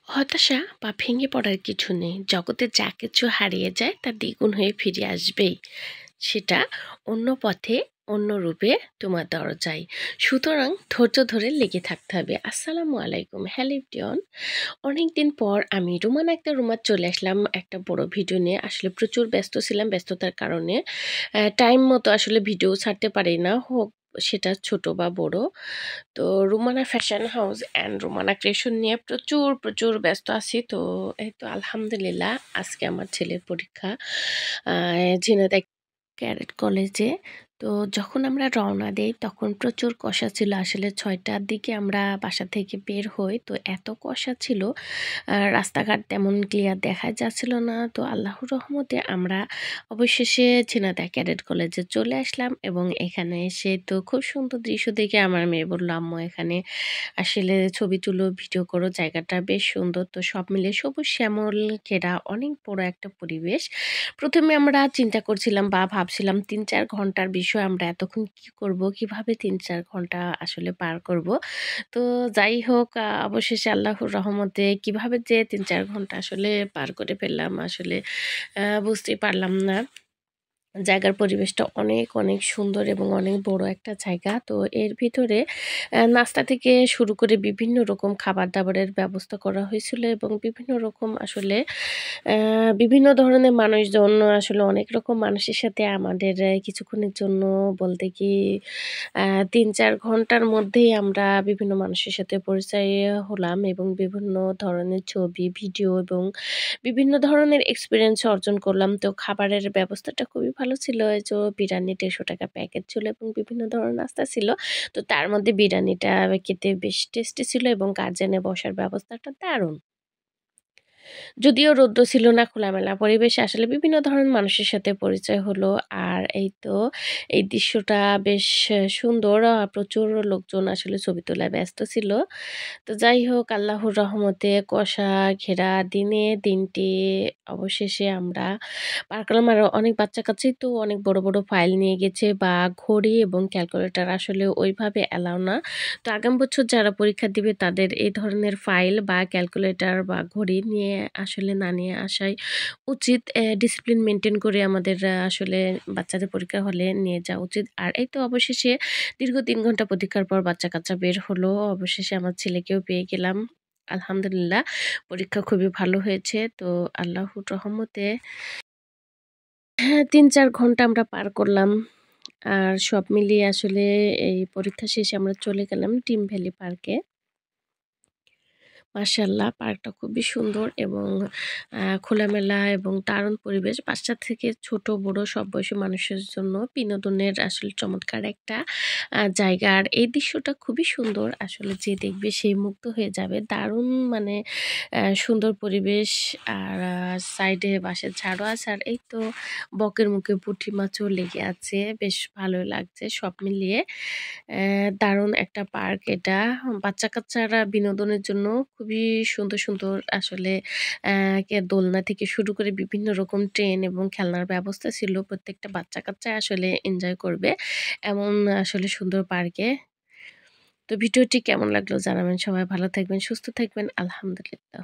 হতাশা বা ভেঙে পড়ার কিছু নেই। জগতে যা কিছু হারিয়ে যায় তা দ্বিগুণ হয়ে ফিরে আসবেই। সেটা অন্য পথে, অন্য রূপে তোমার দরজায়। সুতরাং ধৈর্য ধরে লেগে থাকতে হবে। আসসালামু আলাইকুম। Hello everyone. অনেকদিন পর আমি রুমান একটা রুমার চলে আসলাম একটা বড় ভিডিও নিয়ে। আসলে প্রচুর ব্যস্ত ছিলাম। ব্যস্ততার কারণে টাইম মতো আসলে ভিডিও ছাড়তে পারি না, হোক সেটা ছোট বা বড়। তো Rumana fashion house and Rumana creation নিয়ে প্রচুর প্রচুর ব্যস্ত আছি। তো এই তো আলহামদুলিল্লাহ আজকে আমার ছেলের পরীক্ষা ঝিনাইদহ ক্যাডেট কলেজে। তো যখন আমরা রওনা দেই তখন প্রচুর কুয়াশা ছিল। আসলে ৬টার দিকে আমরা বাসা থেকে বের হই, তো এত কুয়াশা ছিল, রাস্তাঘাট তেমন ক্লিয়ার দেখা যাচ্ছিল না। তো আল্লাহর রহমতে আমরা অবশেষে ঝিনাইদহ ক্যাডেট কলেজে চলে আসলাম এবং এখানে এসে তো খুব সুন্দর দৃশ্য দেখে আমার মেয়ে বলল, আম্মু এখানে আসলে ছবি তুলো, ভিডিও করো, জায়গাটা বেশ সুন্দর। তো সব মিলে সবুজ শ্যামল ঘেরা অনেক বড় একটা পরিবেশ। প্রথমে আমরা চিন্তা করছিলাম বা ভাবছিলাম ৩-৪ ঘন্টার বিষয়, আমরা এতক্ষণ কি করব, কিভাবে ৩-৪ ঘন্টা আসলে পার করব। তো যাই হোক, অবশেষে আল্লাহর রহমতে কিভাবে যে ৩-৪ ঘন্টা আসলে পার করে ফেললাম আসলে বুঝতেই পারলাম না। জায়গার পরিবেশটা অনেক অনেক সুন্দর এবং অনেক বড় একটা জায়গা। তো এর ভিতরে নাস্তা থেকে শুরু করে বিভিন্ন রকম খাবার-দাবারের ব্যবস্থা করা হয়েছিল এবং বিভিন্ন রকম আসলে বিভিন্ন ধরনের মানুষজন, আসলে অনেক রকম মানুষের সাথে আমাদের কিছুক্ষণের জন্য বলতে কি ৩-৪ ঘন্টার মধ্যেই আমরা বিভিন্ন মানুষের সাথে পরিচয় হলাম এবং বিভিন্ন ধরনের ছবি, ভিডিও এবং বিভিন্ন ধরনের এক্সপেরিয়েন্স অর্জন করলাম। তো খাবারের ব্যবস্থাটা খুবই ভালো ছিল। এই যে বিরিয়ানি ৳১৫০ প্যাকেট ছিল এবং বিভিন্ন ধরনের নাস্তা ছিল। তো তার মধ্যে বিরিয়ানিটা খেতে বেশ টেস্টি ছিল এবং গার্জেনে বসার ব্যবস্থাটা দারুণ। যদিও রৌদ্র ছিল না, খোলামেলা পরিবেশে আসলে বিভিন্ন ধরনের মানুষের সাথে পরিচয় হলো। আর এই তো এই দৃশ্যটা বেশ সুন্দর। প্রচুর লোকজন আসলে ছবি তোলায় ব্যস্ত ছিল। তো যাই হোক, আল্লাহর রহমতে কুয়াশা ঘেরা দিনে দিনটি অবশেষে আমরা পার করলাম। আর অনেক বাচ্চা-কাচ্চাই তো অনেক বড়, বড় ফাইল নিয়ে গেছে বা ঘড়ি এবং ক্যালকুলেটর আসলে ওইভাবে অ্যালাও না। তো আগামী বছর যারা পরীক্ষা দিবে তাদের এই ধরনের ফাইল বা ক্যালকুলেটর বা ঘড়ি নিয়ে আসলে না নিয়ে আসাই উচিত। ডিসিপ্লিন মেইনটেইন করে আমাদের আসলে বাচ্চাদের পরীক্ষা হলে নিয়ে যাওয়া উচিত। আর এই তো অবশেষে দীর্ঘ ৩ ঘন্টা প্রতীক্ষার পর বাচ্চা-কাচ্চা বের হলো। অবশেষে আমার ছেলেকেও পেয়ে গেলাম। আলহামদুলিল্লাহ পরীক্ষা খুবই ভালো হয়েছে। তো আল্লাহর রহমতে হ্যাঁ, ৩-৪ ঘন্টা আমরা পার করলাম। আর সব মিলিয়ে আসলে এই পরীক্ষা শেষে আমরা চলে গেলাম টিম ভ্যালি পার্কে। মাশাআল্লাহ পার্কটা খুবই সুন্দর এবং খোলামেলা এবং দারুণ পরিবেশ। বাচ্চা থেকে ছোট বড় সব বয়সী মানুষের জন্য বিনোদনের আসলে চমৎকার একটা জায়গা। আর এই দৃশ্যটা খুবই সুন্দর। আসলে যে দেখবে সে মুগ্ধ হয়ে যাবে। দারুণ মানে সুন্দর পরিবেশ। আর সাইডে বাঁশের ঝাড়ও আছে। আর এই তো বকের মুখে পুঁটি মাছও লেগে আছে। বেশ ভালোই লাগছে সব মিলিয়ে। দারুণ একটা পার্ক এটা। বাচ্চা-কাচ্চারা বিনোদনের জন্য খুবই সুন্দর, সুন্দর আসলে দোলনা থেকে শুরু করে বিভিন্ন রকম ট্রেন এবং খেলনার ব্যবস্থা ছিল। প্রত্যেকটা বাচ্চা-কাচ্চা আসলে এনজয় করবে এমন আসলে সুন্দর পার্কে। তো ভিডিওটি কেমন লাগলো জানাবেন। সবাই ভালো থাকবেন, সুস্থ থাকবেন। আলহামদুলিল্লাহ।